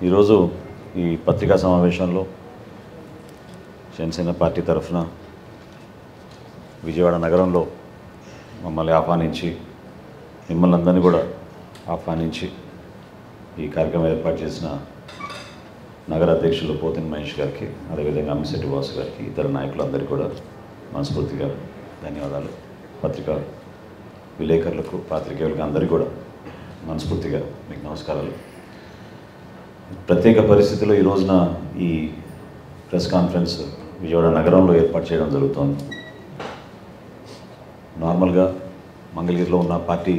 ఈరోజు ఈ పత్రికా సమావేశంలో జనసేన పార్టీ తరఫున విజయవాడ నగరంలో మమ్మల్ని ఆహ్వానించి మిమ్మల్ని అందరినీ కూడా ఆహ్వానించి ఈ కార్యక్రమం ఏర్పాటు చేసిన నగర అధ్యక్షులు పోతిన మహేష్ గారికి, అదేవిధంగా అమ్మిశెట్టి వాసు గారికి, ఇతర నాయకులందరికీ కూడా మనస్ఫూర్తిగా ధన్యవాదాలు. పత్రికా విలేకరులకు, పాత్రికేయులకు అందరికీ కూడా మనస్ఫూర్తిగా మీకు నమస్కారాలు. ప్రత్యేక పరిస్థితుల్లో ఈ రోజున ఈ ప్రెస్ కాన్ఫరెన్స్ విజయవాడ నగరంలో ఏర్పాటు చేయడం జరుగుతోంది. నార్మల్గా మంగళగిరిలో ఉన్న పార్టీ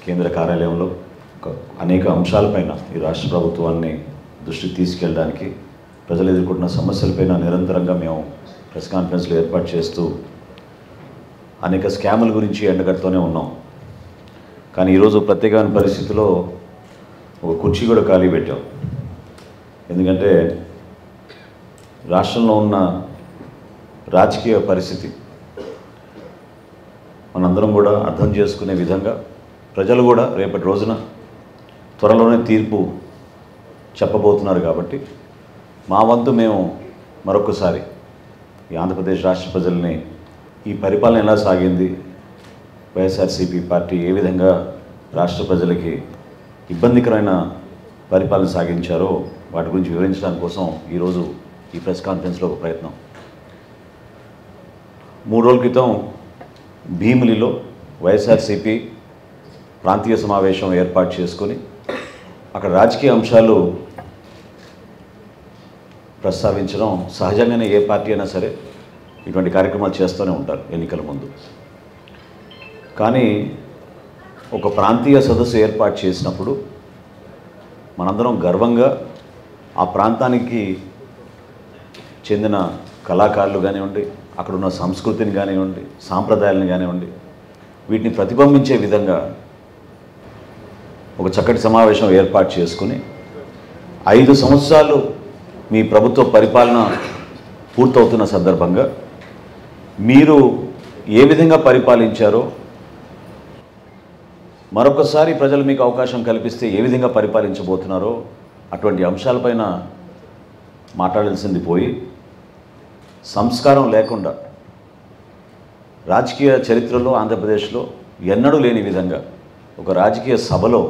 కేంద్ర కార్యాలయంలో అనేక అంశాలపైన ఈ రాష్ట్ర ప్రభుత్వాన్ని దృష్టికి తీసుకెళ్ళడానికి, ప్రజలు ఎదుర్కొంటున్న సమస్యలపైన నిరంతరంగా మేము ప్రెస్ కాన్ఫరెన్స్లు ఏర్పాటు చేస్తూ అనేక స్కాముల గురించి ఎండగడుతూనే ఉన్నాం. కానీ ఈరోజు ప్రత్యేకమైన పరిస్థితిలో ఒక కుర్చీ కూడా ఖాళీ పెట్టాం. ఎందుకంటే రాష్ట్రంలో ఉన్న రాజకీయ పరిస్థితి మనందరం కూడా అర్థం చేసుకునే విధంగా ప్రజలు కూడా రేపటి రోజున త్వరలోనే తీర్పు చెప్పబోతున్నారు. కాబట్టి మా వంతు మేము మరొకసారి ఈ ఆంధ్రప్రదేశ్ రాష్ట్ర ప్రజల్ని ఈ పరిపాలన ఎలా సాగింది, వైఎస్ఆర్సీపీ పార్టీ ఏ విధంగా రాష్ట్ర ప్రజలకి ఇబ్బందికరమైన పరిపాలన సాగించారో వాటి గురించి వివరించడానికి కోసం ఈరోజు ఈ ప్రెస్ కాన్ఫరెన్స్లో ఒక ప్రయత్నం. 3 రోజుల క్రితం భీమిలిలో వైఎస్ఆర్సీపీ ప్రాంతీయ సమావేశం ఏర్పాటు చేసుకొని అక్కడ రాజకీయ అంశాలు ప్రస్తావించడం సహజంగానే ఏ పార్టీ అయినా సరే ఇటువంటి కార్యక్రమాలు చేస్తూనే ఉంటారు ఎన్నికల ముందు. కానీ ఒక ప్రాంతీయ సదస్సు ఏర్పాటు చేసినప్పుడు మనందరం గర్వంగా ఆ ప్రాంతానికి చెందిన కళాకారులు కానివ్వండి, అక్కడున్న సంస్కృతిని కానివ్వండి, సాంప్రదాయాలను కానివ్వండి, వీటిని ప్రతిబింబించే విధంగా ఒక చక్కటి సమావేశం ఏర్పాటు చేసుకుని 5 సంవత్సరాలు మీ ప్రభుత్వ పరిపాలన పూర్తవుతున్న సందర్భంగా మీరు ఏ విధంగా పరిపాలించారో, మరొకసారి ప్రజలు మీకు అవకాశం కల్పిస్తే ఏ విధంగా పరిపాలించబోతున్నారో అటువంటి అంశాలపైన మాట్లాడాల్సింది పోయి, సంస్కారం లేకుండా రాజకీయ చరిత్రలో ఆంధ్రప్రదేశ్లో ఎన్నడూ లేని విధంగా ఒక రాజకీయ సభలో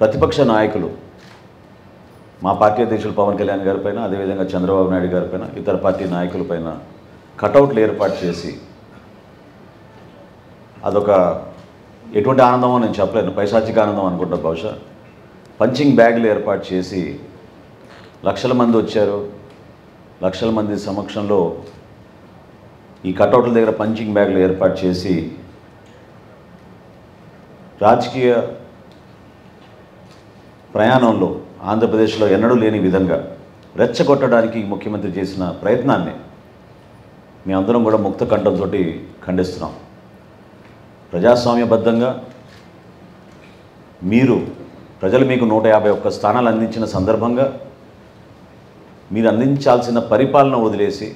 ప్రతిపక్ష నాయకులు, మా పార్టీ అధ్యక్షులు పవన్ కళ్యాణ్ గారిపైన, అదేవిధంగా చంద్రబాబు నాయుడు గారిపైన, ఇతర పార్టీ నాయకులపైన కటౌట్లు ఏర్పాటు చేసి, అదొక ఎటువంటి ఆనందమో నేను చెప్పలేను, పైశాచిక ఆనందం అనుకుంటా బహుశా, పంచింగ్ బ్యాగులు ఏర్పాటు చేసి లక్షల మంది వచ్చారు. లక్షల మంది సమక్షంలో ఈ కటౌట్ల దగ్గర పంచింగ్ బ్యాగులు ఏర్పాటు చేసి రాజకీయ ప్రయాణంలో ఆంధ్రప్రదేశ్లో ఎన్నడూ లేని విధంగా రెచ్చగొట్టడానికి ముఖ్యమంత్రి చేసిన ప్రయత్నాన్ని మేమందరం కూడా ముక్త కంఠంతో ఖండిస్తున్నాం. ప్రజాస్వామ్యబద్ధంగా ప్రజలు మీకు 151 స్థానాలు అందించిన సందర్భంగా మీరు అందించాల్సిన పరిపాలన వదిలేసి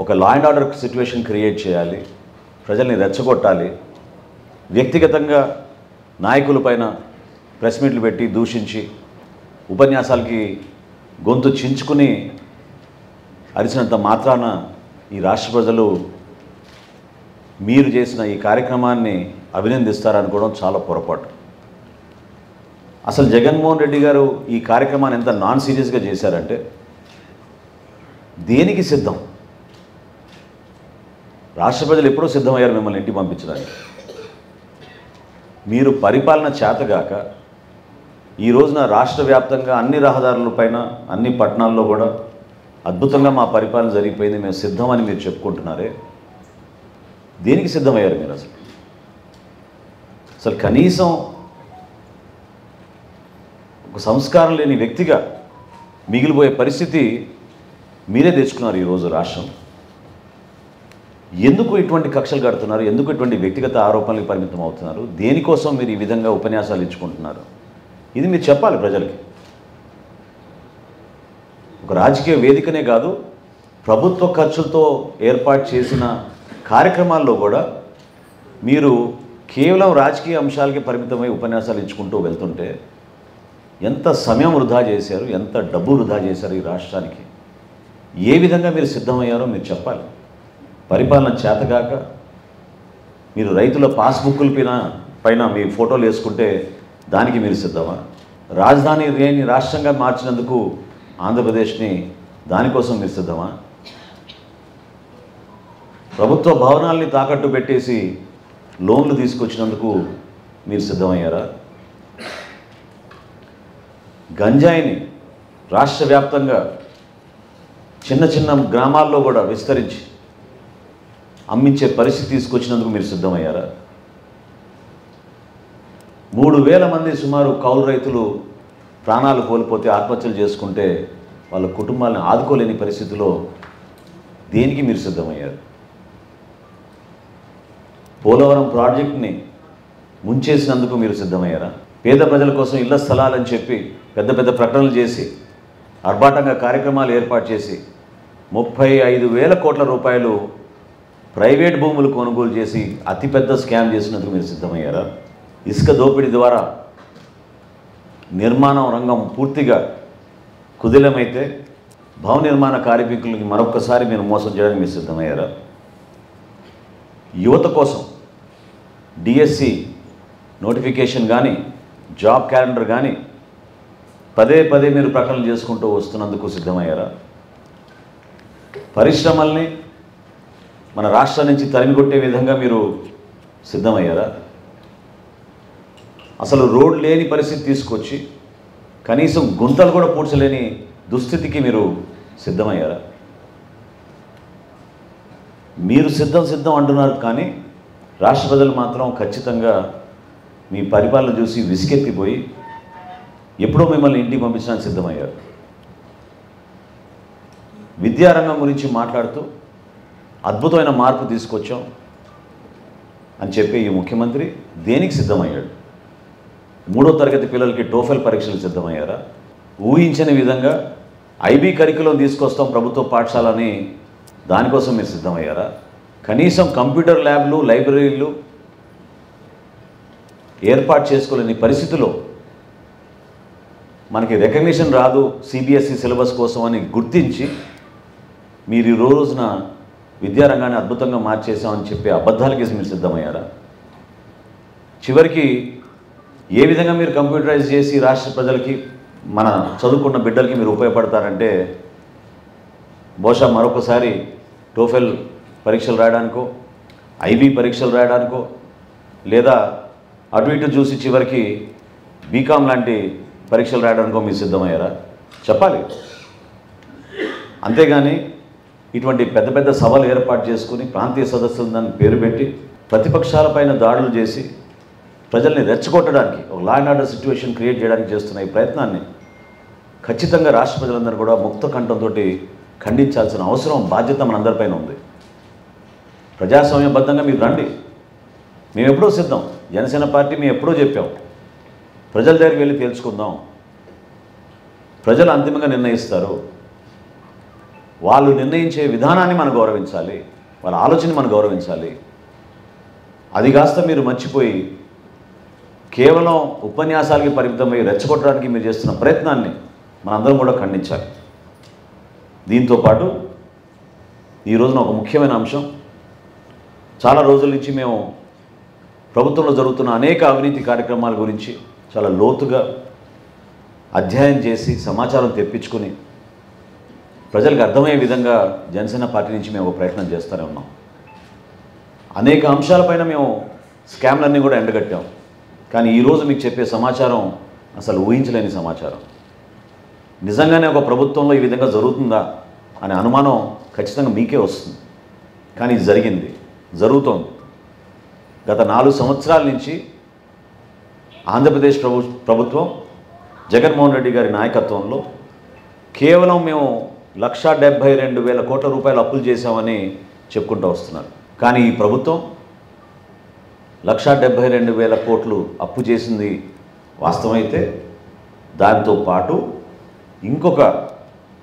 ఒక law and order situation create చేయాలి, ప్రజల్ని రెచ్చగొట్టాలి, వ్యక్తిగతంగా నాయకులపైన ప్రెస్ మీట్లు పెట్టి దూషించి ఉపన్యాసాలకి గొంతు చించుకుని అరిచినంత మాత్రాన ఈ రాష్ట్ర ప్రజలు మీరు చేసిన ఈ కార్యక్రమాన్ని అభినందిస్తారనుకోవడం చాలా పొరపాటు. అసలు జగన్మోహన్ రెడ్డి గారు ఈ కార్యక్రమాన్ని ఎంత నాన్ సీరియస్గా చేశారంటే, దేనికి సిద్ధం? రాష్ట్ర ప్రజలు ఎప్పుడూ సిద్ధమయ్యారు మిమ్మల్ని ఇంటికి పంపించడానికి. మీరు పరిపాలన చేతగాక ఈ రోజున రాష్ట్ర వ్యాప్తంగా అన్ని రహదారులపైన, అన్ని పట్టణాల్లో కూడా అద్భుతంగా మా పరిపాలన జరిగిపోయింది, మేము సిద్ధమని మీరు చెప్పుకుంటున్నారే, దేనికి సిద్ధమయ్యారు మీరు? అసలు కనీసం ఒక సంస్కారం లేని వ్యక్తిగా మిగిలిపోయే పరిస్థితి మీరే తెచ్చుకున్నారు ఈరోజు రాష్ట్రం. ఎందుకు ఇటువంటి కక్షలు కడుతున్నారు? ఎందుకు ఇటువంటి వ్యక్తిగత ఆరోపణలకు పరిమితం అవుతున్నారు? దేనికోసం మీరు ఈ విధంగా ఉపన్యాసాలు ఇచ్చుకుంటున్నారు? ఇది మీరు చెప్పాలి ప్రజలకి. ఒక రాజకీయ వేదికనే కాదు, ప్రభుత్వ ఖర్చులతో ఏర్పాటు చేసిన కార్యక్రమాల్లో కూడా మీరు కేవలం రాజకీయ అంశాలకి పరిమితమై ఉపన్యాసాలు ఇచ్చుకుంటూ వెళ్తుంటే ఎంత సమయం వృధా చేశారు, ఎంత డబ్బు వృధా చేశారు ఈ రాష్ట్రానికి, ఏ విధంగా మీరు సిద్ధమయ్యారో మీరు చెప్పాలి. పరిపాలన చేతగాక మీరు రైతుల పాస్బుక్కుల పైన మీ ఫోటోలు వేసుకుంటే దానికి మీరు సిద్ధమా? రాజధాని లేని రాష్ట్రంగా మార్చినందుకు ఆంధ్రప్రదేశ్ని దానికోసం మీరు సిద్ధమా? ప్రభుత్వ భవనాల్ని తాకట్టు పెట్టేసి లోన్లు తీసుకొచ్చినందుకు మీరు సిద్ధమయ్యారా? గంజాయిని రాష్ట్ర వ్యాప్తంగా చిన్న చిన్న గ్రామాల్లో కూడా విస్తరించి అమ్మించే పరిస్థితి తీసుకొచ్చినందుకు మీరు సిద్ధమయ్యారా? 3,000 మంది సుమారు కౌలు రైతులు ప్రాణాలు కోల్పోతే ఆత్మహత్యలు చేసుకుంటే వాళ్ళ కుటుంబాలను ఆదుకోలేని పరిస్థితిలో దేనికి మీరు సిద్ధమయ్యారు? పోలవరం ప్రాజెక్ట్ని ముంచేసినందుకు మీరు సిద్ధమయ్యారా? పేద ప్రజల కోసం ఇళ్ల స్థలాలని చెప్పి పెద్ద పెద్ద ప్రకటనలు చేసి ఆర్భాటంగా కార్యక్రమాలు ఏర్పాటు చేసి 35,000 కోట్ల రూపాయలు ప్రైవేట్ భూములు కొనుగోలు చేసి అతిపెద్ద స్కామ్ చేసినందుకు మీరు సిద్ధమయ్యారా? ఇసుక దోపిడీ ద్వారా నిర్మాణం రంగం పూర్తిగా కుదిలమైతే భవన నిర్మాణ కార్మికులకి మరొకసారి మీరు మోసం చేయడానికి మీరు సిద్ధమయ్యారా? యువత కోసం డిఎస్సి నోటిఫికేషన్ కానీ జాబ్ క్యాలెండర్ కానీ పదే పదే మీరు ప్రకటనలు చేసుకుంటూ వస్తున్నందుకు సిద్ధమయ్యారా? పరిశ్రమల్ని మన రాష్ట్రం నుంచి తరిమికొట్టే విధంగా మీరు సిద్ధమయ్యారా? అసలు రోడ్ లేని పరిస్థితి తీసుకొచ్చి కనీసం గుంతలు కూడా పూడ్చలేని దుస్థితికి మీరు సిద్ధమయ్యారా? మీరు సిద్ధం అంటున్నారు, కానీ రాష్ట్ర ప్రజలు మాత్రం ఖచ్చితంగా మీ పరిపాలన చూసి విసిగెత్తిపోయి ఎప్పుడో మిమ్మల్ని ఇంటికి పంపించడానికి సిద్ధమయ్యారు. విద్యారంగం గురించి మాట్లాడుతూ అద్భుతమైన మార్పు తీసుకొచ్చాం అని చెప్పి ఈ ముఖ్యమంత్రి దేనికి సిద్ధమయ్యాడు? 3వ తరగతి పిల్లలకి టోఫెల్ పరీక్షలు సిద్ధమయ్యారా? ఊహించని విధంగా ఐబీ కరికులం తీసుకొస్తాం ప్రభుత్వ పాఠశాలని, దానికోసం మీరు సిద్ధమయ్యారా? కనీసం కంప్యూటర్ ల్యాబ్లు, లైబ్రరీలు ఏర్పాటు చేసుకోలేని పరిస్థితిలో మనకి రికగ్నిషన్ రాదు సిబిఎస్ఈ సిలబస్ కోసం అని గుర్తించి మీరు ఈ రోజున విద్యారంగాన్ని అద్భుతంగా మార్చేసామని చెప్పి అబద్ధాలకి మీరు సిద్ధమయ్యారా? చివరికి ఏ విధంగా మీరు కంప్యూటరైజ్ చేసి రాష్ట్ర ప్రజలకి, మన చదువుకున్న బిడ్డలకి మీరు ఉపయోగపడతారంటే బహుశా మరొకసారి టోఫెల్ పరీక్షలు రాయడానికో, ఐబీ పరీక్షలు రాయడానికో, లేదా అటు ఇటు చూసి చివరికి బీకామ్ లాంటి పరీక్షలు రాయడానికో మీరు సిద్ధమయ్యారా? చెప్పాలి. అంతేగాని ఇటువంటి పెద్ద పెద్ద సభలు ఏర్పాటు చేసుకుని ప్రాంతీయ సదస్సులు దాన్ని పేరు పెట్టి ప్రతిపక్షాలపైన దాడులు చేసి ప్రజల్ని రెచ్చగొట్టడానికి, ఒక law and order situation create చేయడానికి చేస్తున్న ఈ ప్రయత్నాన్ని ఖచ్చితంగా రాష్ట్ర ప్రజలందరూ కూడా ముక్త కంఠంతో ఖండించాల్సిన అవసరం, బాధ్యత మనందరిపైన ఉంది. ప్రజాస్వామ్యబద్ధంగా మీరు రండి, మేము ఎప్పుడో సిద్ధం. జనసేన పార్టీ మేము ఎప్పుడో చెప్పాం, ప్రజల దగ్గరికి వెళ్ళి తేల్చుకుందాం. ప్రజలు అంతిమంగా నిర్ణయిస్తారు. వాళ్ళు నిర్ణయించే విధానాన్ని మనం గౌరవించాలి, వాళ్ళ ఆలోచనని మనం గౌరవించాలి. అది కాస్త మీరు మర్చిపోయి కేవలం ఉపన్యాసాలకి పరిమితమై రెచ్చగొట్టడానికి మీరు చేస్తున్న ప్రయత్నాన్ని మనందరం కూడా ఖండించాలి. దీంతోపాటు ఈ రోజున ఒక ముఖ్యమైన అంశం, చాలా రోజుల నుంచి మేము ప్రభుత్వంలో జరుగుతున్న అనేక అవినీతి కార్యక్రమాల గురించి చాలా లోతుగా అధ్యయనం చేసి సమాచారం తెప్పించుకుని ప్రజలకు అర్థమయ్యే విధంగా జనసేన పార్టీ నుంచి మేము ఒక ప్రయత్నం చేస్తూనే ఉన్నాం. అనేక అంశాలపైన మేము స్కామ్లన్నీ కూడా ఎండగట్టాం. కానీ ఈరోజు మీకు చెప్పే సమాచారం అసలు ఊహించలేని సమాచారం. నిజంగానే ఒక ప్రభుత్వంలో ఈ విధంగా జరుగుతుందా అనే అనుమానం ఖచ్చితంగా మీకే వస్తుంది. కానీ ఇది జరిగింది, జరుగుతోంది. గత 4 సంవత్సరాల నుంచి ఆంధ్రప్రదేశ్ ప్రభుత్వం జగన్మోహన్ రెడ్డి గారి నాయకత్వంలో కేవలం మేము 1,72,000 కోట్ల రూపాయలు అప్పులు చేశామని చెప్పుకుంటూ వస్తున్నారు. కానీ ఈ ప్రభుత్వం 1,72,000 కోట్లు అప్పు చేసింది వాస్తవమైతే, దాంతో పాటు ఇంకొక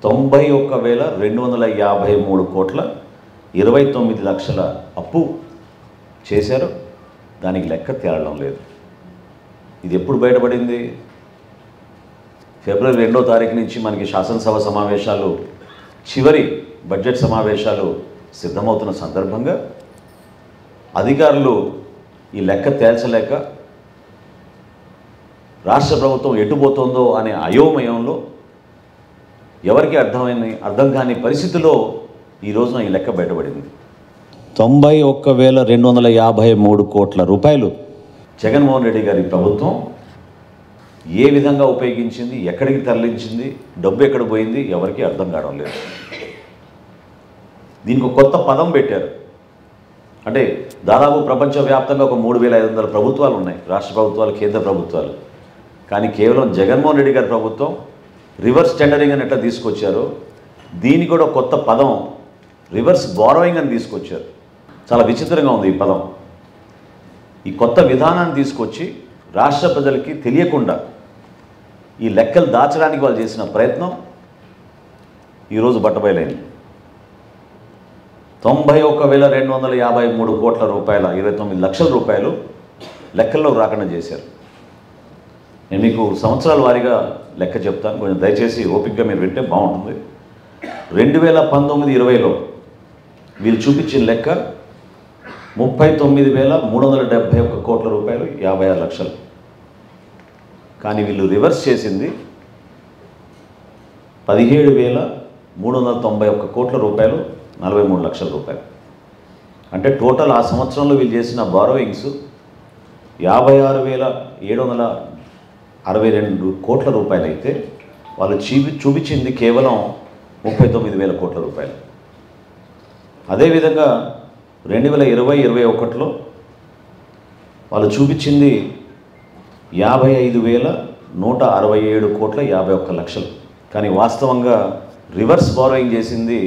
91,253 కోట్ల 29 లక్షల అప్పు చేశారు. దానికి లెక్క తేలడం లేదు. ఇది ఎప్పుడు బయటపడింది? ఫిబ్రవరి 2వ తారీఖు నుంచి మనకి శాసనసభ సమావేశాలు, చివరి బడ్జెట్ సమావేశాలు సిద్ధమవుతున్న సందర్భంగా అధికారులు ఈ లెక్క తేల్చలేక రాష్ట్ర ప్రభుత్వం ఎటుపోతుందో అనే అయోమయంలో ఎవరికి అర్థం కాని పరిస్థితిలో ఈ రోజున ఈ లెక్క బయటపడింది. 91,253 కోట్ల రూపాయలు జగన్మోహన్ రెడ్డి గారి ప్రభుత్వం ఏ విధంగా ఉపయోగించింది, ఎక్కడికి తరలించింది, డబ్బు ఎక్కడ పోయింది ఎవరికి అర్థం కావడం లేదు. దీనికి ఒక కొత్త పదం పెట్టారు. అంటే దాదాపు ప్రపంచవ్యాప్తంగా ఒక 3,500 ప్రభుత్వాలు ఉన్నాయి, రాష్ట్ర ప్రభుత్వాలు, కేంద్ర ప్రభుత్వాలు. కానీ కేవలం జగన్మోహన్ రెడ్డి గారి ప్రభుత్వం రివర్స్ టెండరింగ్ అని ఎట్లా తీసుకొచ్చారో దీనికి కూడా కొత్త పదం రివర్స్ బారోయింగ్ అని తీసుకొచ్చారు. చాలా విచిత్రంగా ఉంది ఈ పదం. ఈ కొత్త విధానాన్ని తీసుకొచ్చి రాష్ట్ర ప్రజలకి తెలియకుండా ఈ లెక్కలు దాచడానికి వాళ్ళు చేసిన ప్రయత్నం ఈరోజు బట్టబయలైంది. 91,253 కోట్ల రూపాయల 29 లక్షల రూపాయలు లెక్కల్లో రాకుండా చేశారు. నేను మీకు సంవత్సరాల వారీగా లెక్క చెప్తాను, కొంచెం దయచేసి ఓపికగా మీరు వింటే బాగుంటుంది. 2019-20లో వీళ్ళు చూపించిన లెక్క 39,371 కోట్ల రూపాయలు, 56 లక్షలు. కానీ వీళ్ళు రివర్స్ చేసింది 17,391 కోట్ల రూపాయలు, 43 లక్షల రూపాయలు. అంటే టోటల్ ఆ సంవత్సరంలో వీళ్ళు చేసిన బారోయింగ్స్ 56,762 కోట్ల రూపాయలు అయితే వాళ్ళు చూపించింది కేవలం 39,000 కోట్ల రూపాయలు. అదేవిధంగా 2020-21లో వాళ్ళు చూపించింది 55,167 కోట్ల 51 లక్షలు. కానీ వాస్తవంగా రివర్స్ బారోయింగ్ చేసింది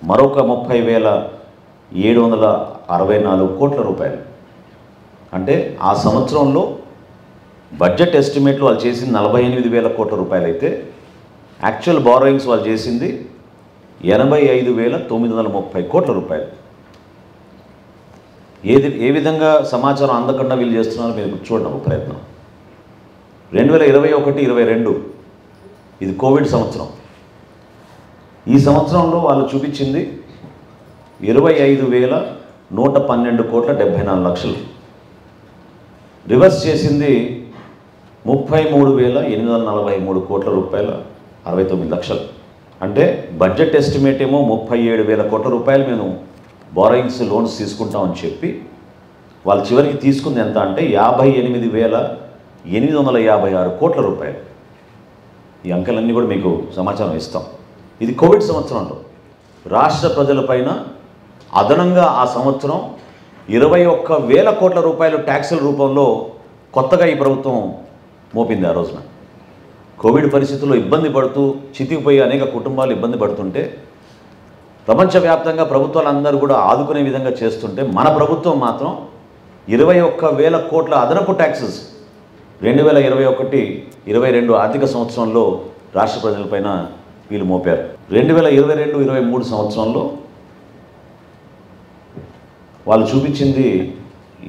మరొక 30,764 కోట్ల రూపాయలు. అంటే ఆ సంవత్సరంలో బడ్జెట్ ఎస్టిమేట్లు వాళ్ళు చేసింది 48,000 కోట్ల రూపాయలు అయితే యాక్చువల్ బారోయింగ్స్ వాళ్ళు చేసింది 85,930 కోట్ల రూపాయలు. ఏ విధంగా సమాచారం అందకుండా వీళ్ళు చేస్తున్నారో మీరు చూడండి ఒక ప్రయత్నం. 2021-22 ఇది కోవిడ్ సంవత్సరం. ఈ సంవత్సరంలో వాళ్ళు చూపించింది 25,112 కోట్ల 74 లక్షలు. రివర్స్ చేసింది 33,843 కోట్ల రూపాయల 69 లక్షలు. అంటే బడ్జెట్ ఎస్టిమేట్ ఏమో 37,000 కోట్ల రూపాయలు మేము బారోయింగ్స్ లోన్స్ తీసుకుంటామని చెప్పి వాళ్ళు చివరికి తీసుకుంది ఎంత అంటే 58,856 కోట్ల రూపాయలు. ఈ అంకెలన్నీ కూడా మీకు సమాచారం ఇస్తాం. ఇది కోవిడ్ సంవత్సరంలో రాష్ట్ర ప్రజలపైన అదనంగా ఆ సంవత్సరం 21,000 కోట్ల రూపాయలు ట్యాక్సుల రూపంలో కొత్తగా ఈ ప్రభుత్వం మోపింది. ఆ రోజున కోవిడ్ పరిస్థితుల్లో ఇబ్బంది పడుతూ చితికిపోయి అనేక కుటుంబాలు ఇబ్బంది పడుతుంటే ప్రపంచవ్యాప్తంగా ప్రభుత్వాలందరూ కూడా ఆదుకునే విధంగా చేస్తుంటే మన ప్రభుత్వం మాత్రం 21,000 కోట్ల అదనపు ట్యాక్సెస్ 2021-22 ఆర్థిక సంవత్సరంలో రాష్ట్ర ప్రజలపైన వీళ్ళు మోపారు. 2022-23 సంవత్సరంలో వాళ్ళు చూపించింది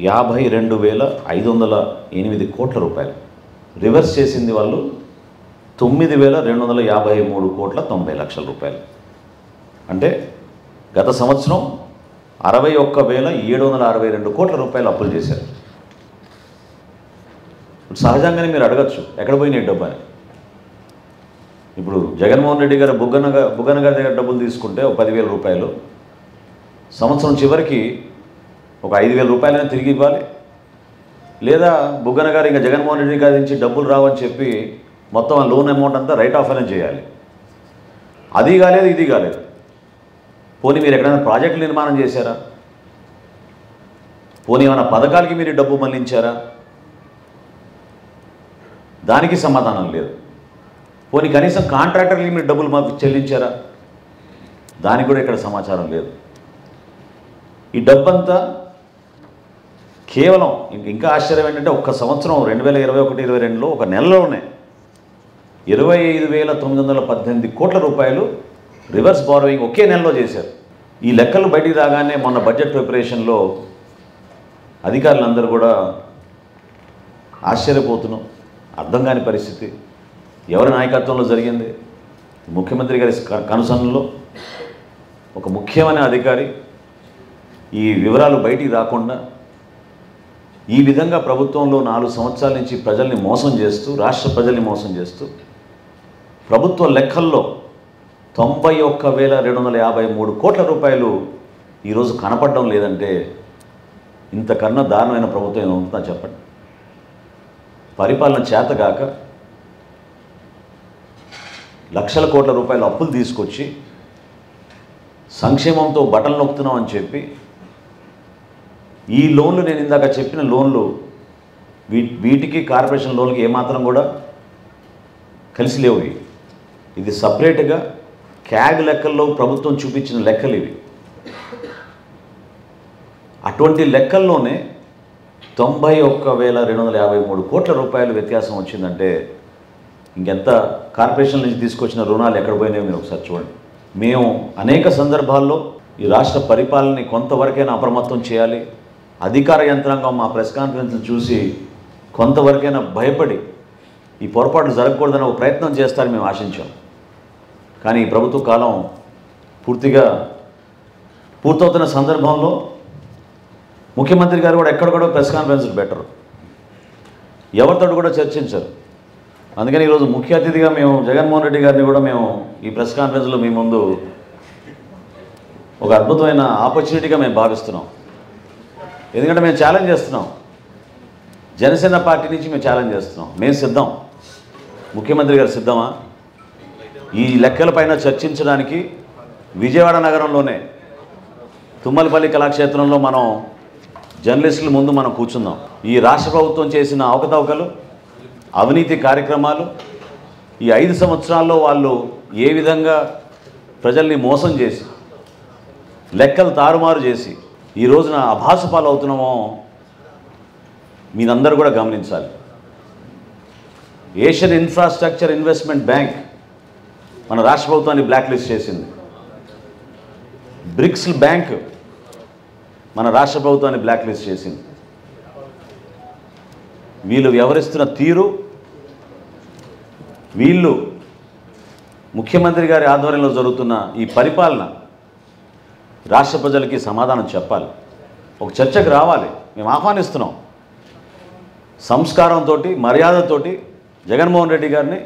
52,508 కోట్ల రూపాయలు. రివర్స్ చేసింది వాళ్ళు 9,253 కోట్ల 90 లక్షల రూపాయలు. అంటే గత సంవత్సరం 61,762 కోట్ల రూపాయలు అప్పులు చేశారు. సహజంగానే మీరు అడగచ్చు ఎక్కడ పోయినాయి డబ్బు అని. ఇప్పుడు జగన్మోహన్ రెడ్డి గారు బుగ్గన గారి దగ్గర డబ్బులు తీసుకుంటే ఒక 10,000 రూపాయలు, సంవత్సరం చివరికి ఒక 5,000 రూపాయలైనా తిరిగి ఇవ్వాలి. లేదా బుగ్గన గారు ఇంకా జగన్మోహన్ రెడ్డి గారి నుంచి డబ్బులు రావని చెప్పి మొత్తం ఆ లోన్ అమౌంట్ అంతా రైట్ ఆఫ్ అనేది చేయాలి. అది కాలేదు, ఇది కాలేదు. పోనీ మీరు ఎక్కడైనా ప్రాజెక్టులు నిర్మాణం చేశారా? పోనీ ఏమైనా పథకాలకి మీరు డబ్బు మళ్లించారా? దానికి సమాధానం లేదు. పోనీ కనీసం కాంట్రాక్టర్లకి మీరు డబ్బులు మాకు చెల్లించారా? దానికి కూడా ఇక్కడ సమాచారం లేదు. ఈ డబ్బంతా కేవలం ఇంకా ఆశ్చర్యం ఏంటంటే ఒక్క సంవత్సరం 2021-22లో ఒక నెలలోనే 25,918 కోట్ల రూపాయలు రివర్స్ బారోయింగ్ ఒకే నెలలో చేశారు. ఈ లెక్కలు బయటికి రాగానే మొన్న బడ్జెట్ ప్రిపరేషన్లో అధికారులందరూ కూడా ఆశ్చర్యపోతున్నాం. అర్థం కాని పరిస్థితి. ఎవరి నాయకత్వంలో జరిగింది? ముఖ్యమంత్రి గారి కనుసన్నలో ఒక ముఖ్యమైన అధికారి ఈ వివరాలు బయటికి రాకుండా ఈ విధంగా ప్రభుత్వంలో 4 సంవత్సరాల నుంచి ప్రజల్ని మోసం చేస్తూ, రాష్ట్ర ప్రజల్ని మోసం చేస్తూ ప్రభుత్వ లెక్కల్లో 91,253 కోట్ల రూపాయలు ఈరోజు కనపడడం లేదంటే ఇంతకన్నా దారుణమైన ప్రభుత్వం ఏదో ఉంటుందా చెప్పండి. పరిపాలన చేతగాక లక్షల కోట్ల రూపాయల అప్పులు తీసుకొచ్చి సంక్షేమంతో బటన్ నొక్కుతున్నాం అని చెప్పి ఈ లోన్లు, నేను ఇందాక చెప్పిన లోన్లు, వీటికి కార్పొరేషన్ లోన్లకి ఏమాత్రం కూడా కలిసి లేవు. ఇది సపరేట్గా క్యాగ్ లెక్కల్లో ప్రభుత్వం చూపించిన లెక్కలు ఇవి. అటువంటి లెక్కల్లోనే 91,253 కోట్ల రూపాయలు వ్యత్యాసం వచ్చిందంటే ఇంకెంత కార్పొరేషన్ నుంచి తీసుకొచ్చిన రుణాలు ఎక్కడ పోయినాయో మీరు ఒకసారి చూడండి. మేము అనేక సందర్భాల్లో ఈ రాష్ట్ర పరిపాలనని కొంతవరకైనా అప్రమత్తం చేయాలి, అధికార యంత్రాంగం మా ప్రెస్ కాన్ఫరెన్స్లు చూసి కొంతవరకైనా భయపడి ఈ పొరపాట్లు జరగకూడదని ఒక ప్రయత్నం చేస్తారని మేము ఆశించాం. కానీ ఈ ప్రభుత్వ కాలం పూర్తవుతున్న సందర్భంలో ముఖ్యమంత్రి గారు కూడా ఎక్కడ కూడా ప్రెస్ కాన్ఫరెన్స్లు పెట్టరు, ఎవరితో కూడా చర్చించరు. అందుకని ఈరోజు ముఖ్య అతిథిగా మేము జగన్మోహన్ రెడ్డి గారిని కూడా మేము ఈ ప్రెస్ కాన్ఫరెన్స్లో మీ ముందు ఒక అద్భుతమైన ఆపర్చునిటీగా మేము భావిస్తున్నాం. ఎందుకంటే మేము ఛాలెంజ్ చేస్తున్నాం, జనసేన పార్టీ నుంచి మేము ఛాలెంజ్ చేస్తున్నాం. మేము సిద్ధం, ముఖ్యమంత్రి గారు సిద్ధమా? ఈ లెక్కలపైన చర్చించడానికి విజయవాడ నగరంలోనే తుమ్మలపల్లి కళాక్షేత్రంలో మనం జర్నలిస్టుల ముందు మనం కూర్చుందాం. ఈ రాష్ట్ర ప్రభుత్వం చేసిన అవకతవకలు, అవినీతి కార్యక్రమాలు, ఈ 5 సంవత్సరాల్లో వాళ్ళు ఏ విధంగా ప్రజల్ని మోసం చేసి, లెక్కలు తారుమారు చేసి ఈ రోజున అభాసుపాలు అవుతున్నామో మీరందరూ కూడా గమనించాలి. ఏషియన్ ఇన్ఫ్రాస్ట్రక్చర్ ఇన్వెస్ట్మెంట్ బ్యాంక్ మన రాష్ట్ర ప్రభుత్వాన్ని బ్లాక్ లిస్ట్ చేసింది. బ్రిక్స్ బ్యాంక్ మన రాష్ట్ర ప్రభుత్వాన్ని బ్లాక్ లిస్ట్ చేసింది. వీళ్ళు వ్యవహరిస్తున్న తీరు, వీళ్ళు ముఖ్యమంత్రి గారి ఆధ్వర్యంలో జరుగుతున్న ఈ పరిపాలన రాష్ట్ర ప్రజలకి సమాధానం చెప్పాలి, ఒక చర్చకు రావాలి. మేము ఆహ్వానిస్తున్నాం. సంస్కారంతో, మర్యాదతోటి జగన్మోహన్ రెడ్డి గారిని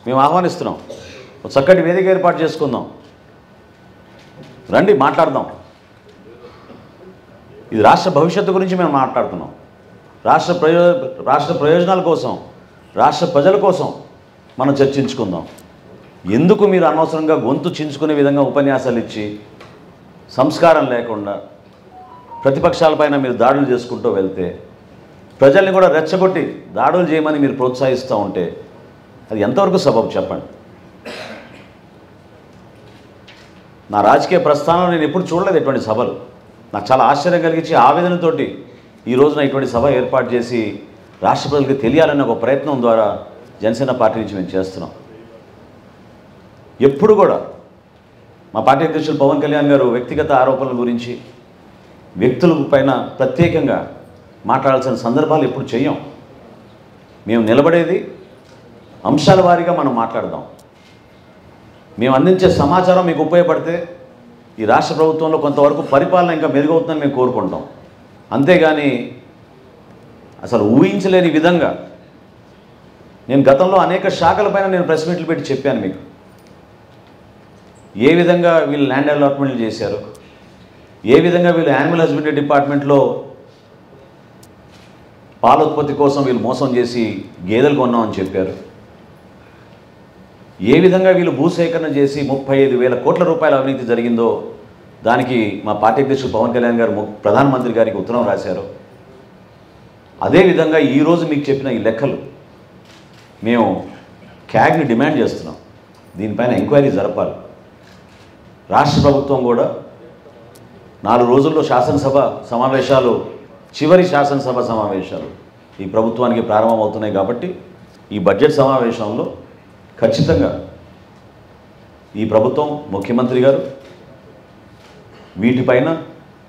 మేము ఆహ్వానిస్తున్నాం. ఒక చక్కటి వేదిక ఏర్పాటు చేసుకుందాం, రండి మాట్లాడదాం. ఇది రాష్ట్ర భవిష్యత్తు గురించి మేము మాట్లాడుతున్నాం. రాష్ట్ర ప్రయోజనాల కోసం, రాష్ట్ర ప్రజల కోసం మనం చర్చించుకుందాం. ఎందుకు మీరు అనవసరంగా గొంతు చించుకునే విధంగా ఉపన్యాసాలు ఇచ్చి సంస్కారం లేకుండా ప్రతిపక్షాలపైన మీరు దాడులు చేసుకుంటూ వెళ్తే, ప్రజల్ని కూడా రెచ్చగొట్టి దాడులు చేయమని మీరు ప్రోత్సహిస్తూ ఉంటే అది ఎంతవరకు సబబు చెప్పండి. నా రాజకీయ ప్రస్థానంలో నేను ఎప్పుడు చూడలేదు ఇటువంటి సభలు. నాకు చాలా ఆశ్చర్యం కలిగించి ఆవేదనతోటి ఈ రోజున ఇటువంటి సభ ఏర్పాటు చేసి రాష్ట్ర ప్రజలకు తెలియాలనే ఒక ప్రయత్నం ద్వారా జనసేన పార్టీ నుంచి మేము చేస్తున్నాం. ఎప్పుడు కూడా మా పార్టీ అధ్యక్షులు పవన్ కళ్యాణ్ గారు వ్యక్తిగత ఆరోపణల గురించి, వ్యక్తుల పైన ప్రత్యేకంగా మాట్లాడాల్సిన సందర్భాలు ఎప్పుడు చెయ్యం. మేము నిలబడేది అంశాల వారీగా మనం మాట్లాడదాం. మేము అందించే సమాచారం మీకు ఉపయోగపడితే ఈ రాష్ట్ర ప్రభుత్వంలో కొంతవరకు పరిపాలన ఇంకా మెరుగవుతుందని మేము కోరుకుంటాం. అంతేగాని అసలు ఊహించలేని విధంగా నేను గతంలో అనేక శాఖలపైన నేను ప్రెస్ మీట్లు పెట్టి చెప్పాను మీకు. ఏ విధంగా వీళ్ళు ల్యాండ్ అలాట్మెంట్లు చేశారు, ఏ విధంగా వీళ్ళు యానిమల్ హస్బెండరీ డిపార్ట్మెంట్లో పాల ఉత్పత్తి కోసం వీళ్ళు మోసం చేసి గేదెలు కొన్నామని చెప్పారు, ఏ విధంగా వీళ్ళు భూసేకరణ చేసి 35,000 కోట్ల రూపాయల అవినీతి జరిగిందో దానికి మా పార్టీ అధ్యక్షుడు పవన్ కళ్యాణ్ గారు ప్రధానమంత్రి గారికి ఉత్తరం రాశారు. అదేవిధంగా ఈరోజు మీకు చెప్పిన ఈ లెక్కలు మేము క్యాగ్ని డిమాండ్ చేస్తున్నాం. దీనిపైన ఎంక్వైరీ జరపాలి. రాష్ట్ర ప్రభుత్వం కూడా 4 రోజుల్లో శాసనసభ సమావేశాలు, చివరి శాసనసభ సమావేశాలు ఈ ప్రభుత్వానికి ప్రారంభమవుతున్నాయి. కాబట్టి ఈ బడ్జెట్ సమావేశంలో ఖచ్చితంగా ఈ ప్రభుత్వం, ముఖ్యమంత్రి గారు వీటిపైన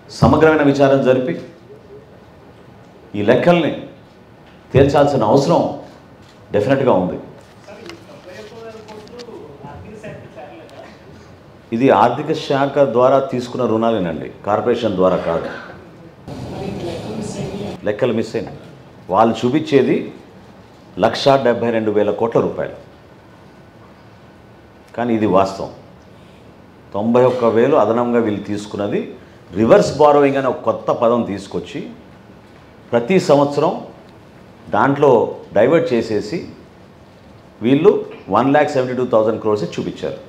సమగ్రమైన విచారణ జరిపి ఈ లెక్కల్ని తేల్చాల్సిన అవసరం డెఫినెట్గా ఉంది. ఇది ఆర్థిక శాఖ ద్వారా తీసుకున్న రుణాలేనండి, కార్పొరేషన్ ద్వారా కాదు. లెక్కలు మిస్ అయినాయి. వాళ్ళు చూపించేది 1,72,000 కోట్ల రూపాయలు, కానీ ఇది వాస్తవం. 91,000 అదనంగా వీళ్ళు తీసుకున్నది రివర్స్ బారోయింగ్ అనే ఒక కొత్త పదం తీసుకొచ్చి ప్రతి సంవత్సరం దాంట్లో డైవర్ట్ చేసేసి వీళ్ళు 1,72,000 crores చూపించారు.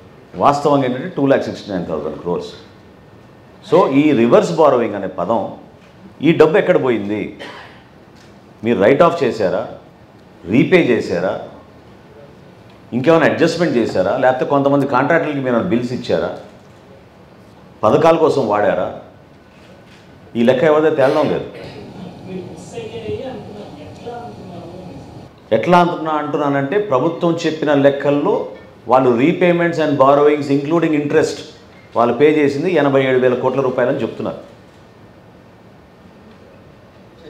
వాస్తవంగా ఏంటంటే 2,69,000 crores. సో ఈ రివర్స్ బారోయింగ్ అనే పదం, ఈ డబ్బు ఎక్కడ పోయింది? మీరు రైట్ ఆఫ్ చేశారా, రీపే చేశారా, ఇంకేమైనా అడ్జస్ట్మెంట్ చేశారా, లేకపోతే కొంతమంది కాంట్రాక్టర్లకి మీరు బిల్స్ ఇచ్చారా, పథకాల కోసం వాడారా? ఈ లెక్క ఎవరిదో తేలడం లేదు. ఎట్లా అంటున్నానంటే ప్రభుత్వం చెప్పిన లెక్కల్లో వాళ్ళు repayments and borrowings including interest వాళ్ళు పే చేసింది 87,000 కోట్ల రూపాయలని చెప్తున్నారు.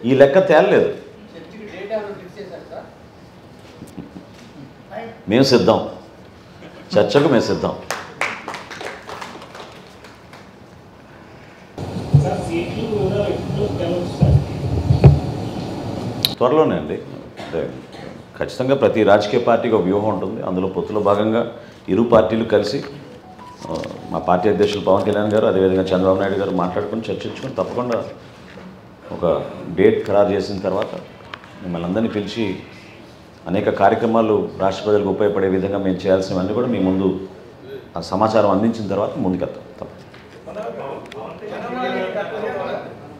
ఈ లెక్క తేలలేదు. మేము సిద్ధం, చర్చకు మేము సిద్ధం. త్వరలోనే అండి. అంటే ఖచ్చితంగా ప్రతి రాజకీయ పార్టీకి ఒక వ్యూహం ఉంటుంది. అందులో పొత్తులో భాగంగా ఇరు పార్టీలు కలిసి మా పార్టీ అధ్యక్షులు పవన్ కళ్యాణ్ గారు, అదేవిధంగా చంద్రబాబు నాయుడు గారు మాట్లాడుకుని చర్చించుకొని తప్పకుండా ఒక డేట్ ఖరారు చేసిన తర్వాత మిమ్మల్ని అందరినీ పిలిచి అనేక కార్యక్రమాలు రాష్ట్ర ప్రజలకు ఉపయోగపడే విధంగా మేము చేయాల్సినవన్నీ కూడా మీ ముందు ఆ సమాచారం అందించిన తర్వాత ముందుకెళ్తాం. తప్ప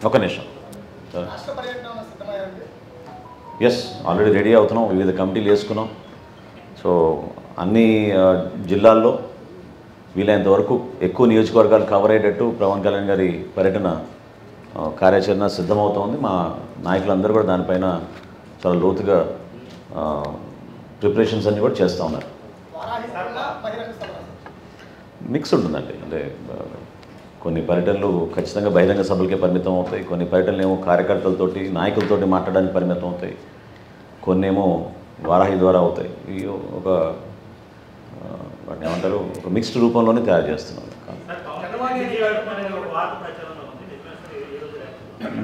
ఒక నిమిషం. ఎస్, ఆల్రెడీ రెడీ అవుతున్నాం, వివిధ కమిటీలు వేసుకున్నాం. సో అన్ని జిల్లాల్లో వీలైనంత వరకు ఎక్కువ నియోజకవర్గాలు కవర్ అయ్యేటట్టు పవన్ కళ్యాణ్ గారి పర్యటన కార్యాచరణ సిద్ధమవుతోంది. మా నాయకులందరూ కూడా దానిపైన చాలా లోతుగా ప్రిపరేషన్స్ అన్నీ కూడా చేస్తూ ఉన్నారు. మిక్స్ ఉంటుందండి. అంటే కొన్ని పర్యటనలు ఖచ్చితంగా బహిరంగ సభలకే పరిమితం అవుతాయి, కొన్ని పర్యటనలు ఏమో కార్యకర్తలతోటి నాయకులతోటి మాట్లాడడానికి పరిమితం అవుతాయి, కొన్ని ఏమో వారాహి ద్వారా అవుతాయి. ఇవి ఒక వాటిని ఏమంటారు, ఒక మిక్స్డ్ రూపంలోనే తయారు చేస్తున్నాం.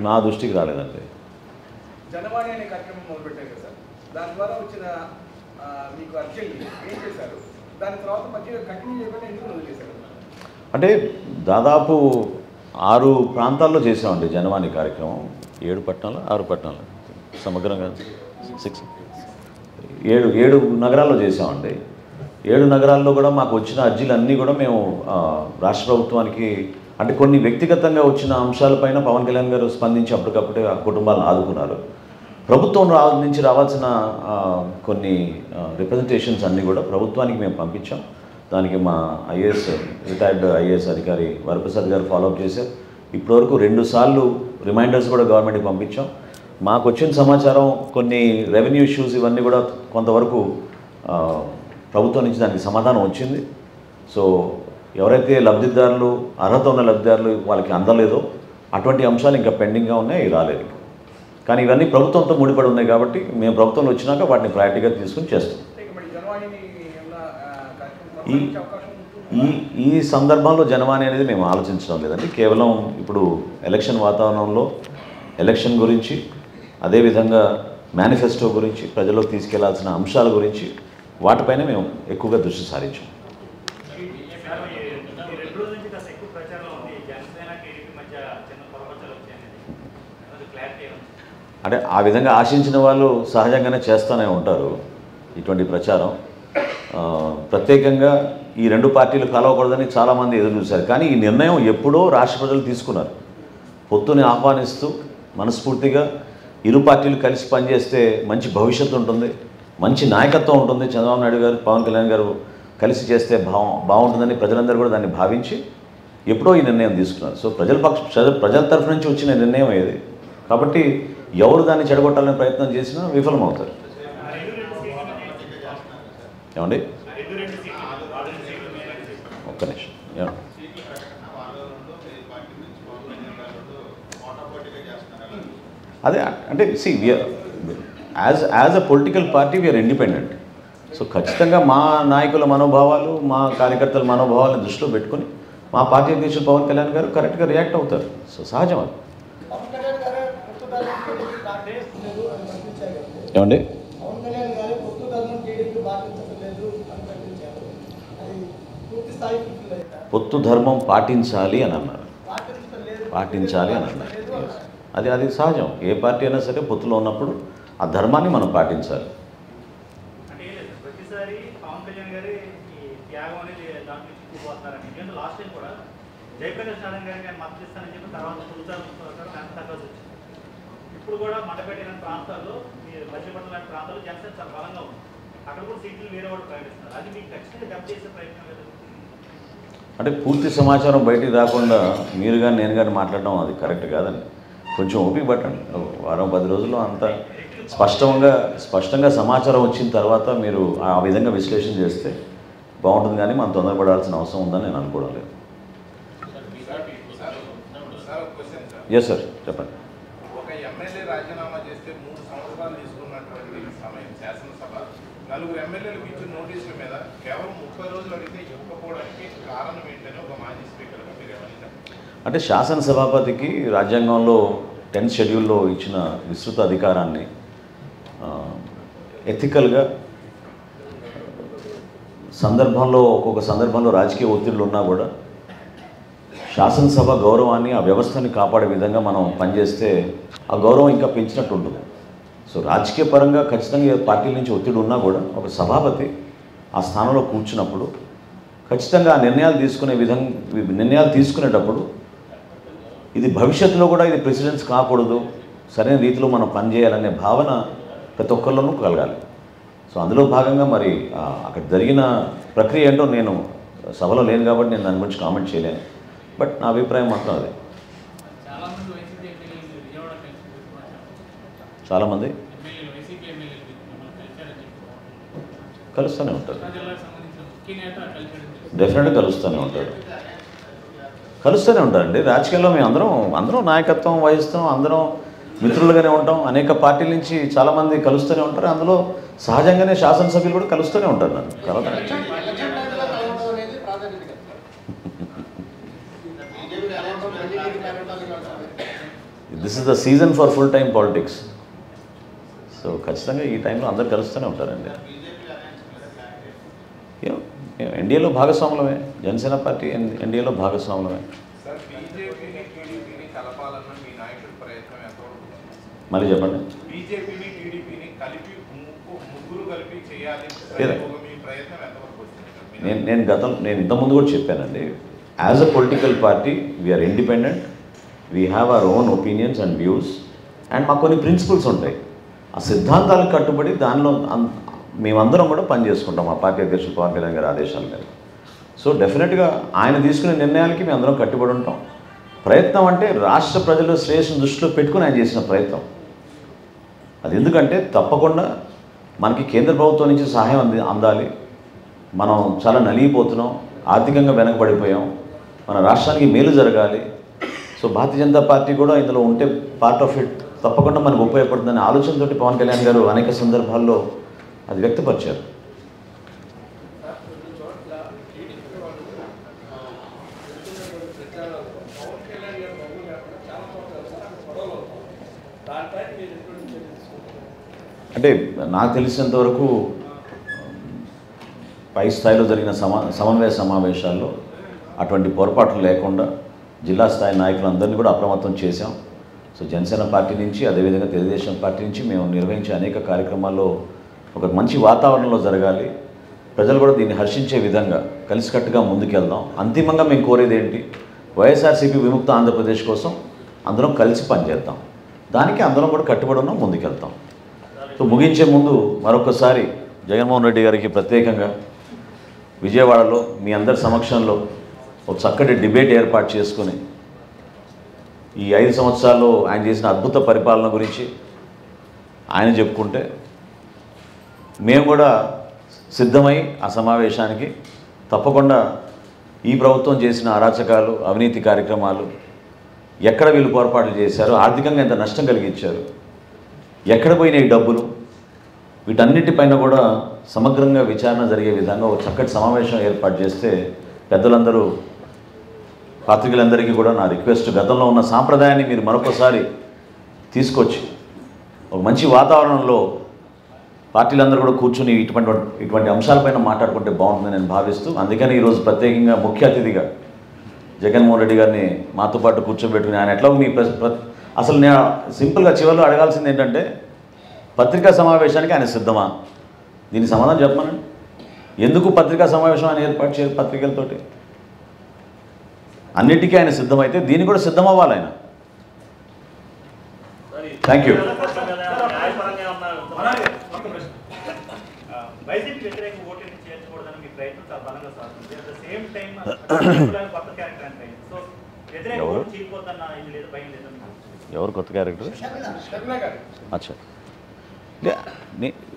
నా దృష్టికి రాలేదండి. జనవాణి అనే కార్యక్రమం మొదలుపెట్టారు కదా సార్, దాని ద్వారా వచ్చిన మీకు అర్జెంట్ ఏం చేశారు? దాని తర్వాత మధ్య కంటిన్యూ చేయకుండా ఎందుకు వదిలేశారు? అంటే దాదాపు 6 ప్రాంతాల్లో చేసామండి జనవాణి కార్యక్రమం. 7 పట్టణాలు 6 పట్టణాలు సమగ్రంగా 7 నగరాల్లో చేసామండి. 7 నగరాల్లో కూడా మాకు వచ్చిన అర్జీలన్నీ కూడా మేము రాష్ట్ర ప్రభుత్వానికి, అంటే కొన్ని వ్యక్తిగతంగా వచ్చిన అంశాలపైన పవన్ కళ్యాణ్ గారు స్పందించి అప్పటికప్పుడే ఆ కుటుంబాలను ఆదుకున్నారు. ప్రభుత్వం నుంచి రావాల్సిన కొన్ని రిప్రజెంటేషన్స్ అన్నీ కూడా ప్రభుత్వానికి మేము పంపించాం. దానికి మా రిటైర్డ్ ఐఏఎస్ అధికారి వరప్రసాద్ గారు ఫాలోఅప్ చేశారు. ఇప్పటివరకు 2 సార్లు రిమైండర్స్ కూడా గవర్నమెంట్కి పంపించాం. మాకు వచ్చిన సమాచారం కొన్ని రెవెన్యూ ఇష్యూస్ ఇవన్నీ కూడా కొంతవరకు ప్రభుత్వం నుంచి దానికి సమాధానం వచ్చింది. సో ఎవరైతే లబ్ధిదారులు, అర్హత ఉన్న లబ్ధిదారులు వాళ్ళకి అందలేదో అటువంటి అంశాలు ఇంకా పెండింగ్గా ఉన్నాయి, రాలేదు. కానీ ఇవన్నీ ప్రభుత్వంతో ముడిపడి ఉన్నాయి కాబట్టి మేము ప్రభుత్వంలో వచ్చినాక వాటిని ప్రయారిటీగా తీసుకుని చేస్తాం. ఈ సందర్భంలో జనవాణి అనేది మేము ఆలోచించడం లేదండి. కేవలం ఇప్పుడు ఎలక్షన్ వాతావరణంలో ఎలక్షన్ గురించి, అదేవిధంగా మేనిఫెస్టో గురించి, ప్రజల్లోకి తీసుకెళ్లాల్సిన అంశాల గురించి వాటిపైన మేము ఎక్కువగా దృష్టి సారించాం. అంటే ఆ విధంగా ఆశించిన వాళ్ళు సహజంగానే చేస్తూనే ఉంటారు ఇటువంటి ప్రచారం. ప్రత్యేకంగా ఈ 2 పార్టీలు కలవకూడదని చాలామంది ఎదురు చూశారు. కానీ ఈ నిర్ణయం ఎప్పుడో రాష్ట్ర ప్రజలు తీసుకున్నారు. పొత్తుని ఆహ్వానిస్తూ మనస్ఫూర్తిగా ఇరు పార్టీలు కలిసి పనిచేస్తే మంచి భవిష్యత్తు ఉంటుంది, మంచి నాయకత్వం ఉంటుంది. చంద్రబాబు నాయుడు గారు, పవన్ కళ్యాణ్ గారు కలిసి చేస్తే బాగుంటుందని ప్రజలందరూ కూడా దాన్ని భావించి ఎప్పుడో ఈ నిర్ణయం తీసుకున్నారు. సో ప్రజల తరఫు నుంచి వచ్చిన నిర్ణయం ఏది కాబట్టి ఎవరు దాన్ని చెడగొట్టాలని ప్రయత్నం చేసినా విఫలమవుతారు. ఏమండి ఒక్క నిమిషం. అదే అంటే see we're as a political party we're independent. So ఖచ్చితంగా మా నాయకుల మనోభావాలు, మా కార్యకర్తల మనోభావాలను దృష్టిలో పెట్టుకొని మా పార్టీ అధ్యక్షులు పవన్ కళ్యాణ్ గారు కరెక్ట్గా రియాక్ట్ అవుతారు. సో సహజం అది. ఏమండి పొత్తు ధర్మం పాటించాలి అని అన్నారు. అది సహజం. ఏ పార్టీ అయినా సరే పొత్తులో ఉన్నప్పుడు ఆ ధర్మాన్ని మనం పాటించాలి. ఇప్పుడు కూడా మండపేట ప్రాంతాల్లో మధ్యపట్ల ప్రాంతాల్లో జనసేన చాలా బలంగా ఉంది. అక్కడ కూడా సీట్లు వేరే వాళ్ళు ప్రకటిస్తున్నారు. అది మీకు ఖచ్చితంగా దెబ్బ చేసే ప్రయత్నం లేదు. అంటే పూర్తి సమాచారం బయటికి రాకుండా మీరు కానీ నేను కానీ మాట్లాడడం అది కరెక్ట్ కాదండి. కొంచెం ఓపిక పట్టండి. వారం 10 రోజుల్లో అంత స్పష్టంగా సమాచారం వచ్చిన తర్వాత మీరు ఆ విధంగా విశ్లేషణ చేస్తే బాగుంటుంది. కానీ మనం తొందరపడాల్సిన అవసరం ఉందని నేను అనుకోవడం లేదు. ఎస్ సార్, చెప్పండి. ఒక ఎమ్మెల్యే రాజీనామా చేస్తే 3 సంవత్సరాలు తీసుకున్నటువంటి సమయం శాసనసభ 4 ఎమ్మెల్యేలకు ఇచ్చిన నోటీసుల మీద కేవలం 30 రోజులు అడిగితే ఇవ్వకపోవడానికి కారణం ఏంటని ఒక మాజీ స్పీకర్గా మీరు ఏమంటారు? అంటే శాసనసభాపతికి రాజ్యాంగంలో 10th షెడ్యూల్లో ఇచ్చిన విస్తృత అధికారాన్ని ఎథికల్గా ఒక్కొక్క సందర్భంలో రాజకీయ ఒత్తిళ్లు ఉన్నా కూడా శాసనసభ గౌరవాన్ని, ఆ వ్యవస్థని కాపాడే విధంగా మనం పనిచేస్తే ఆ గౌరవం ఇంకా పెంచినట్టు ఉంటుంది. సో రాజకీయ పరంగా ఖచ్చితంగా పార్టీల నుంచి ఒత్తిడి ఉన్నా కూడా ఒక సభాపతి ఆ స్థానంలో కూర్చున్నప్పుడు ఖచ్చితంగా ఆ నిర్ణయాలు తీసుకునేటప్పుడు ఇది భవిష్యత్తులో కూడా ఇది ప్రెసిడెన్స్ కాకూడదు, సరైన రీతిలో మనం పనిచేయాలనే భావన ప్రతి ఒక్కరిలోనూ కలగాలి. సో అందులో భాగంగా మరి అక్కడ జరిగిన ప్రక్రియ ఏంటో నేను సభలో లేను కాబట్టి నేను దాని గురించి కామెంట్ చేయలేను. బట్ నా అభిప్రాయం మాత్రం అదే. చాలామంది కలుస్తూనే ఉంటారు. డెఫినెట్గా కలుస్తూనే ఉంటారండి. రాజకీయాల్లో మేము అందరం నాయకత్వం వహిస్తాం, అందరం మిత్రులుగానే ఉంటాం. అనేక పార్టీల నుంచి చాలామంది కలుస్తూనే ఉంటారు. అందులో సహజంగానే శాసనసభ్యులు కూడా కలుస్తూనే ఉంటారు. నన్ను కలవడం this is the season for full time politics. So ఖచ్చితంగా ఈ టైంలో అందరు కలుస్తూనే ఉంటారండి. ఎన్డీఏలో భాగస్వాములమే, జనసేన పార్టీ ఎన్డీఏలో భాగస్వాములమే. మళ్ళీ చెప్పండి. నేను ఇంతకుముందు కూడా చెప్పానండి. As a political party we're independent, we have our own opinions and views, and మాకు కొన్ని ప్రిన్సిపల్స్ ఉంటాయి. ఆ సిద్ధాంతాలకు కట్టుబడి దానిలో మేమందరం కూడా పనిచేసుకుంటాం మా పార్టీ అధ్యక్షులు పవన్ కళ్యాణ్ గారి ఆదేశాల మీద. సో డెఫినెట్గా ఆయన తీసుకునే నిర్ణయాలకి మేము అందరం కట్టుబడి ఉంటాం. ప్రయత్నం అంటే రాష్ట్ర ప్రజల శ్రేయస్సును దృష్టిలో పెట్టుకుని ఆయన చేసిన ప్రయత్నం అది. ఎందుకంటే తప్పకుండా మనకి కేంద్ర ప్రభుత్వం నుంచి సహాయం అందాలి. మనం చాలా నలిగిపోతున్నాం, ఆర్థికంగా వెనకబడిపోయాం, మన రాష్ట్రానికి మేలు జరగాలి. సో భారతీయ జనతా పార్టీ కూడా ఇందులో ఉంటే పార్ట్ ఆఫ్ ఇట్ తప్పకుండా మనకు ఉపయోగపడుతుందనే ఆలోచనతోటి పవన్ కళ్యాణ్ గారు అనేక సందర్భాల్లో అది వ్యక్తపరిచారు. అంటే నాకు తెలిసినంతవరకు పై స్థాయిలో జరిగిన సమన్వయ సమావేశాల్లో అటువంటి పొరపాట్లు లేకుండా జిల్లా స్థాయి నాయకులందరినీ కూడా అప్రమత్తం చేశాం. సో జనసేన పార్టీ నుంచి, అదేవిధంగా తెలుగుదేశం పార్టీ నుంచి మేము నిర్వహించే అనేక కార్యక్రమాల్లో ఒక మంచి వాతావరణంలో జరగాలి, ప్రజలు కూడా దీన్ని హర్షించే విధంగా కలిసికట్టుగా ముందుకెళ్దాం. అంతిమంగా మేము కోరేది ఏంటి, వైఎస్ఆర్సీపీ విముక్త ఆంధ్రప్రదేశ్ కోసం అందరం కలిసి పనిచేద్దాం. దానికి అందరం కూడా కట్టుబడి ఉన్నాం, ముందుకెళ్తాం. సో ముగించే ముందు మరొకసారి జగన్మోహన్ రెడ్డి గారికి ప్రత్యేకంగా విజయవాడలో మీ అందరి సమక్షంలో ఒక చక్కటి డిబేట్ ఏర్పాటు చేసుకుని ఈ 5 సంవత్సరాల్లో ఆయన చేసిన అద్భుత పరిపాలన గురించి ఆయన చెప్పుకుంటే మేము కూడా సిద్ధమై ఆ సమావేశానికి తప్పకుండా ఈ ప్రభుత్వం చేసిన అరాచకాలు, అవినీతి కార్యక్రమాలు, ఎక్కడ వీళ్ళు పొరపాట్లు చేశారు, ఆర్థికంగా ఎంత నష్టం కలిగించారు, ఎక్కడ పోయినాయి డబ్బులు, వీటన్నిటిపైన కూడా సమగ్రంగా విచారణ జరిగే విధంగా ఒక చక్కటి సమావేశం ఏర్పాటు చేస్తే పెద్దలందరూ, పాత్రికలందరికీ కూడా నా రిక్వెస్ట్, గతంలో ఉన్న సాంప్రదాయాన్ని మీరు మరొకసారి తీసుకొచ్చి ఒక మంచి వాతావరణంలో పార్టీలందరూ కూడా కూర్చుని ఇటువంటి అంశాలపైన మాట్లాడుకుంటే బాగుంటుందని నేను భావిస్తూ, అందుకని ఈరోజు ప్రత్యేకంగా ముఖ్య అతిథిగా జగన్మోహన్ రెడ్డి గారిని మాతో పాటు కూర్చోబెట్టుకుని ఆయన ఎట్లా మీ అసలు నేను సింపుల్గా చివరిలో అడగాల్సింది ఏంటంటే, పత్రికా సమావేశానికి ఆయన సిద్ధమా? దీనికి సమాధానం చెప్పమనండి. ఎందుకు పత్రికా సమావేశం ఆయన ఏర్పాటు చేయరు? పత్రికలతోటి అన్నిటికీ ఆయన సిద్ధమైతే దీన్ని కూడా సిద్ధం అవ్వాలి ఆయన. Thank you. వైసీపీ వ్యతిరేక ఓటింగ్ చేర్చకూడదని మీ ప్రయత్నం చాలా బలంగా సాగుతుంది. అట్ ద సేమ్ టైం కొత్త క్యారెక్టర్ అంటే సో వ్యతిరేక ఓటు చేయకపోతున్న ఇది లేదు, భయం లేదు. ఎవరు కొత్త క్యారెక్టర్? అచ్చా,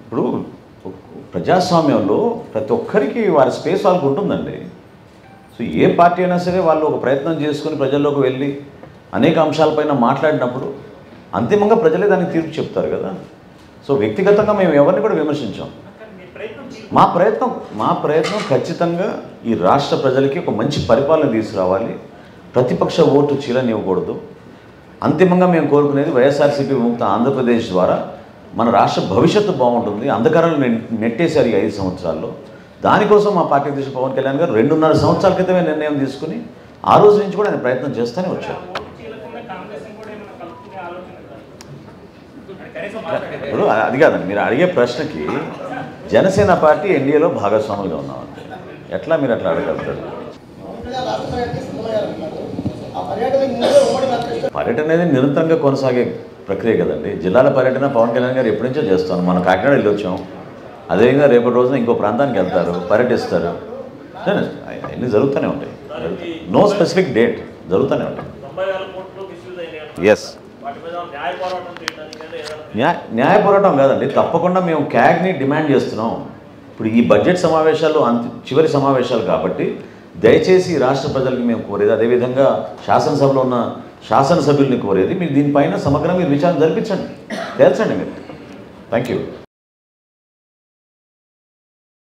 ఇప్పుడు ప్రజాస్వామ్యంలో ప్రతి ఒక్కరికి వారి స్పేస్ వాళ్ళకు ఉంటుందండి. సో ఏ పార్టీ అయినా సరే వాళ్ళు ఒక ప్రయత్నం చేసుకుని ప్రజల్లోకి వెళ్ళి అనేక అంశాలపైన మాట్లాడినప్పుడు అంతిమంగా ప్రజలే దానికి తీర్పు చెప్తారు కదా. సో వ్యక్తిగతంగా మేము ఎవరిని కూడా విమర్శించాం. మా ప్రయత్నం ఖచ్చితంగా ఈ రాష్ట్ర ప్రజలకి ఒక మంచి పరిపాలన తీసుకురావాలి, ప్రతిపక్ష ఓటు చీలనివ్వకూడదు. అంతిమంగా మేము కోరుకునేది వైఎస్ఆర్సీపీ విముక్త ఆంధ్రప్రదేశ్ ద్వారా మన రాష్ట్ర భవిష్యత్తు బాగుంటుంది. అంధకారాలు నెట్టేశారు ఈ 5 సంవత్సరాల్లో. దానికోసం మా పార్టీ అధ్యక్షుడు పవన్ కళ్యాణ్ గారు 2.5 సంవత్సరాల క్రితమే నిర్ణయం తీసుకుని ఆ రోజు నుంచి కూడా ఆయన ప్రయత్నం చేస్తూనే వచ్చారు. ఇప్పుడు అది కాదండి, మీరు అడిగే ప్రశ్నకి జనసేన పార్టీ ఎన్డీఏలో భాగస్వాములుగా ఉన్నామండి. ఎట్లా మీరు అట్లా అడగలుగుతారు? పర్యటన అనేది నిరంతరంగా కొనసాగే ప్రక్రియ కదండి. జిల్లాల పర్యటన పవన్ కళ్యాణ్ గారు ఎప్పటి నుంచో చేస్తాను. మనం కాకినాడ వెళ్ళి వచ్చాం, అదేవిధంగా రేపటి రోజున ఇంకో ప్రాంతానికి వెళ్తారు, పర్యటిస్తారు. అన్నీ జరుగుతూనే ఉంటాయి. నో స్పెసిఫిక్ డేట్, జరుగుతూనే ఉంటాయి. ఎస్, న్యాయ పోరాటం కాదండి, తప్పకుండా మేము క్యాగ్ని డిమాండ్ చేస్తున్నాం. ఇప్పుడు ఈ బడ్జెట్ సమావేశాలు చివరి సమావేశాలు కాబట్టి దయచేసి రాష్ట్ర ప్రజలకి మేము కోరేది, అదేవిధంగా శాసనసభలో ఉన్న శాసనసభ్యుల్ని కోరేది, మీరు దీనిపైన సమగ్రంగా మీరు విచారణ జరిపించండి, తేల్చండి మీరు. Thank you.